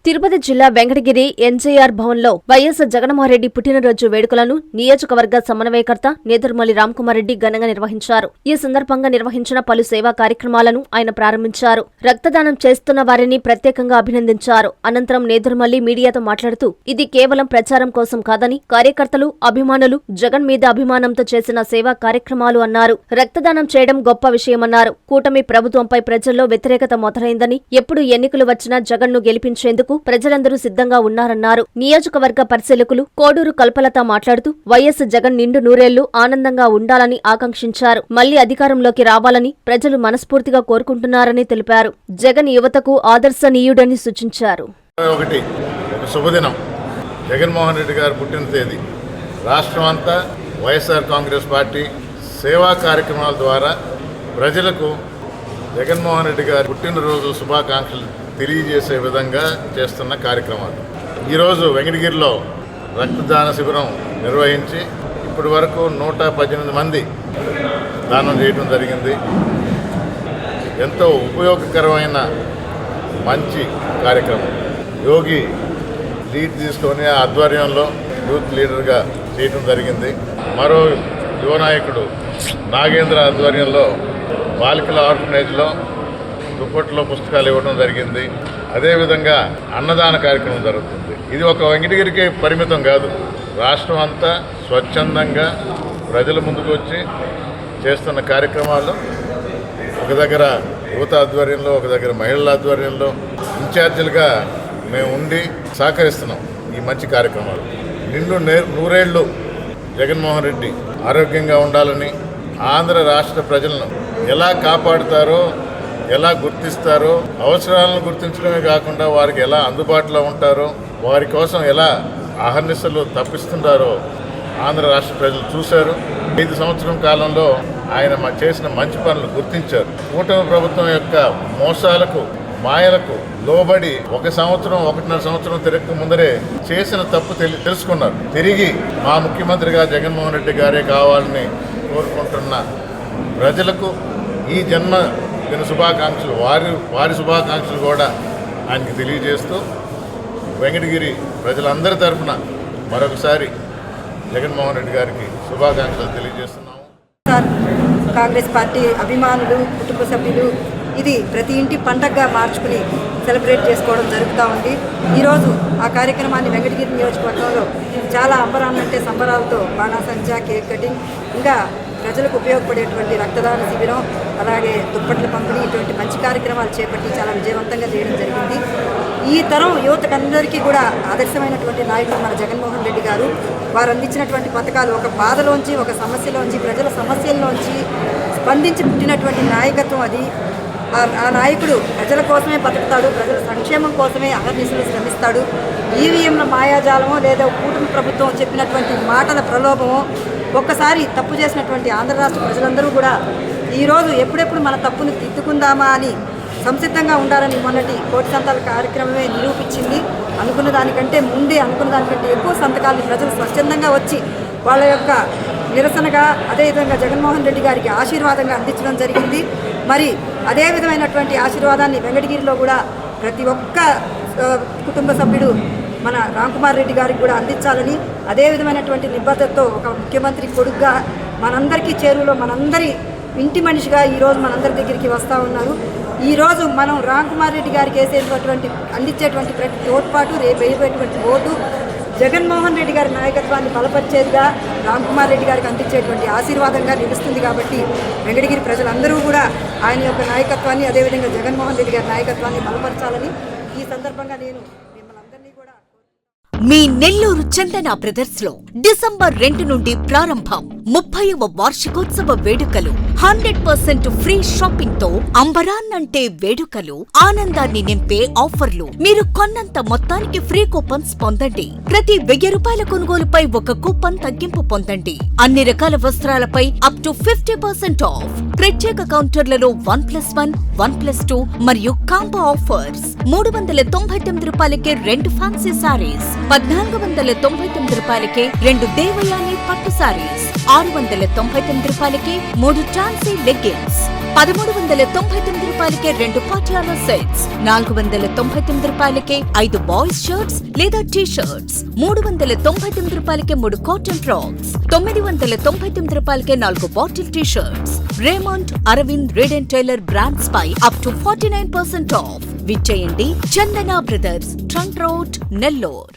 తిరుపతి జిల్లా వెంకటగిరి ఎన్జేఆర్ భవన్లో వైఎస్ జగన్మోహన్రెడ్డి పుట్టినరోజు వేడుకలను నియోజకవర్గ సమన్వయకర్త నేదురుమల్లి రామ్కుమార్ ఘనంగా నిర్వహించారు. ఈ సందర్భంగా నిర్వహించిన పలు సేవా కార్యక్రమాలను ఆయన ప్రారంభించారు. రక్తదానం చేస్తున్న వారిని ప్రత్యేకంగా అభినందించారు. అనంతరం నేదురుమల్లి మీడియాతో మాట్లాడుతూ ఇది కేవలం ప్రచారం కోసం కాదని కార్యకర్తలు, అభిమానులు జగన్ మీద అభిమానంతో చేసిన సేవా కార్యక్రమాలు అన్నారు. రక్తదానం చేయడం గొప్ప విషయమన్నారు. కూటమి ప్రభుత్వంపై ప్రజల్లో వ్యతిరేకత మొదలైందని, ఎప్పుడు ఎన్నికలు వచ్చినా జగన్ను గెలిపించేందుకు ప్రజలందరూ సిద్ధంగా ఉన్నారన్నారు. నియోజకవర్గ పరిశీలకులు కోడూరు కల్పలత మాట్లాడుతూ వైఎస్ జగన్ నిండు నూరేళ్లు ఆనందంగా ఉండాలని ఆకాంక్షించారు. మళ్లీ అధికారంలోకి రావాలని ప్రజలు మనస్ఫూర్తిగా కోరుకుంటున్నారని తెలిపారు. జగన్ యువతకు ఆదర్శనీయుడని సూచించారు. శుభదినం, జగన్మోహన్ రెడ్డి గారు పుట్టిన తేదీ. రాష్ట్రం అంతా వైఎస్ఆర్ కాంగ్రెస్ పార్టీ సేవా కార్యక్రమాల ద్వారా ప్రజలకు జగన్మోహన్ రెడ్డి గారి పుట్టినరోజు శుభాకాంక్షలు తెలియజేసే విధంగా చేస్తున్న కార్యక్రమాలు. ఈరోజు వెంకటగిరిలో రక్తదాన శిబిరం నిర్వహించి ఇప్పటి వరకు 118 మంది దానం చేయడం జరిగింది. ఎంతో ఉపయోగకరమైన మంచి కార్యక్రమం. యోగి లీడ్ తీసుకొని ఆధ్వర్యంలో యూత్ లీడర్గా చేయడం జరిగింది. మరో యువ నాయకుడు నాగేంద్ర ఆధ్వర్యంలో బాలికల ఆర్ఫనేజ్లో దుప్పట్లో పుస్తకాలు ఇవ్వడం జరిగింది. అదేవిధంగా అన్నదాన కార్యక్రమం జరుగుతుంది. ఇది ఒక వెంకటగిరికి పరిమితం కాదు, రాష్ట్రం అంతా స్వచ్ఛందంగా ప్రజల ముందుకు వచ్చి చేస్తున్న కార్యక్రమాలు. ఒక దగ్గర యువత ఆధ్వర్యంలో, ఒక దగ్గర మహిళల ఆధ్వర్యంలో ఇన్ఛార్జీలుగా మేము ఉండి సహకరిస్తున్నాం ఈ మంచి కార్యక్రమాలు. నిండు నూరేళ్లు జగన్మోహన్ రెడ్డి ఆరోగ్యంగా ఉండాలని, ఆంధ్ర రాష్ట్ర ప్రజలను ఎలా కాపాడుతారో, ఎలా గుర్తిస్తారో, అవసరాలను గుర్తించడమే కాకుండా వారికి ఎలా అందుబాటులో ఉంటారో, వారి కోసం ఎలా అహర్నిశలు తప్పిస్తుంటారో ఆంధ్ర రాష్ట్ర ప్రజలు చూశారు. 5 సంవత్సరం కాలంలో ఆయన చేసిన మంచి పనులు గుర్తించారు. కూటమి ప్రభుత్వం యొక్క మోసాలకు, మాయలకు లోబడి 1 సంవత్సరం, 1.5 సంవత్సరం తిరగక ముందరే చేసిన తప్పు తెలుసుకున్నారు. తిరిగి మా ముఖ్యమంత్రిగా జగన్మోహన్ రెడ్డి గారే కావాలని కోరుకుంటున్న ప్రజలకు ఈ జన్మదిన శుభాకాంక్షలు, వారి శుభాకాంక్షలు కూడా ఆయనకి తెలియజేస్తూ వెంకటగిరి ప్రజలందరి తరఫున మరొకసారి జగన్మోహన్ రెడ్డి గారికి శుభాకాంక్షలు తెలియజేస్తున్నాము. కాంగ్రెస్ పార్టీ అభిమానులు, కుటుంబ సభ్యులు ఇది ప్రతి ఇంటి పండగగా మార్చుకుని సెలబ్రేట్ చేసుకోవడం జరుగుతూ ఉంది. ఈరోజు ఆ కార్యక్రమాన్ని వెంకటగిరి నియోజకవర్గంలో చాలా అంబరాన్నంటే సంబరాలతో బాణాసంచా, కేక్ కటింగ్, ఇంకా ప్రజలకు ఉపయోగపడేటువంటి రక్తదాన శిబిరం, అలాగే దుప్పట్ల పంపిణీ, ఇటువంటి మంచి కార్యక్రమాలు చేపట్టి చాలా విజయవంతంగా చేయడం జరిగింది. ఈ తరం యువతకందరికీ కూడా ఆదర్శమైనటువంటి నాయకుడు మన జగన్మోహన్ రెడ్డి గారు. వారు అందించినటువంటి పథకాలు ఒక బాధలోంచి, ఒక సమస్యలోంచి, ప్రజల సమస్యల్లోంచి స్పందించి పుట్టినటువంటి నాయకత్వం అది. ఆ నాయకుడు ప్రజల కోసమే బతుకుతాడు, ప్రజల సంక్షేమం కోసమే అహర్నిశలు శ్రమిస్తాడు. ఈవీఎంల మాయాజాలమో లేదా కూటమి ప్రభుత్వం చెప్పినటువంటి మాటల ప్రలోభమో, ఒక్కసారి తప్పు చేసినటువంటి ఆంధ్ర రాష్ట్ర ప్రజలందరూ కూడా ఈరోజు ఎప్పుడెప్పుడు మన తప్పును దిద్దుకుందామా అని సంసిద్ధంగా ఉండాలని మొన్నటి కోటి సంతకాల కార్యక్రమమే నిరూపించింది. అనుకున్న దానికంటే ముందే, అనుకున్న దానికంటే ఎక్కువ సంతకాలను ప్రజలు స్వచ్ఛందంగా వచ్చి వాళ్ళ యొక్క నిరసనగా, అదేవిధంగా జగన్మోహన్ రెడ్డి గారికి ఆశీర్వాదంగా అందించడం జరిగింది. మరి అదే విధమైనటువంటి ఆశీర్వాదాన్ని వెంకటగిరిలో కూడా ప్రతి ఒక్క కుటుంబ సభ్యుడు మన రామ్కుమార్ రెడ్డి గారికి కూడా అందించాలని, అదే విధమైనటువంటి నిబద్ధతతో ఒక ముఖ్యమంత్రి కొడుకుగా మనందరికీ చేరువలో, మనందరి ఇంటి మనిషిగా ఈరోజు మనందరి దగ్గరికి వస్తూ ఉన్నారు. ఈరోజు మనం రామ్కుమార్ రెడ్డి గారికి అందించేటువంటి ప్రతి తోడ్పాటు, రేపు వేయబోయేటువంటి ఓటు జగన్మోహన్ రెడ్డి గారి నాయకత్వాన్ని బలపరిచేదిగా, రామ్కుమార్ రెడ్డి గారికి అందించేటువంటి ఆశీర్వాదంగా నిలుస్తుంది. కాబట్టి వెంకటగిరి ప్రజలందరూ కూడా ఆయన యొక్క నాయకత్వాన్ని, అదేవిధంగా జగన్మోహన్ రెడ్డి గారి నాయకత్వాన్ని బలపరచాలని ఈ సందర్భంగా నేను మిమ్మల్ని అందరినీ కూడా. మీ నెల్లూరు చందన బ్రదర్స్ లో డిసెంబర్ 2 నుండి ప్రారంభం 30వ వార్షికోత్సవ వేడుకలు. 100% ఫ్రీ షాపింగ్ తో అంబరాన్నంటే వేడుకలు, ఆనందాన్ని నింపే ఆఫర్లు. మీరు కొన్నంత మొత్తానికి ఫ్రీ కూపన్స్ పొందండి. ప్రతి 1000 రూపాయల కొనుగోలుపై ఒక కూపన్ తగ్గింపు పొందండి. అన్ని రకాల వస్త్రాలపై అప్ టు 50% ఆఫ్. ప్రత్యేక కౌంటర్లలో 1+1, 1+2 మరియు కాంబో ఆఫర్స్. 399 రూపాయలకే 2 ఫ్యాన్సీ సారీస్, 1499 రూపాయలకే 2 దేవయాని పట్టు సారీస్, 699 రూపాయలకి 3 ఝాన్సీ లెగ్గిన్స్, 1399 రూపాయలకే 2 పాటియాలా సెట్స్, 499 రూపాయలకే 5 బాయ్స్ షర్ట్స్ లేదా టీ షర్ట్స్, 399 రూపాయలకే 3 కాటన్ ఫ్రాక్స్, 999 రూపాయలకే 4 bottle T shirts. Raymond, Arvind, Reid and Taylor brands పై అప్ టు 49% ఆఫ్. విచ్చేయండి Chandana brothers, trunk road, Nellore.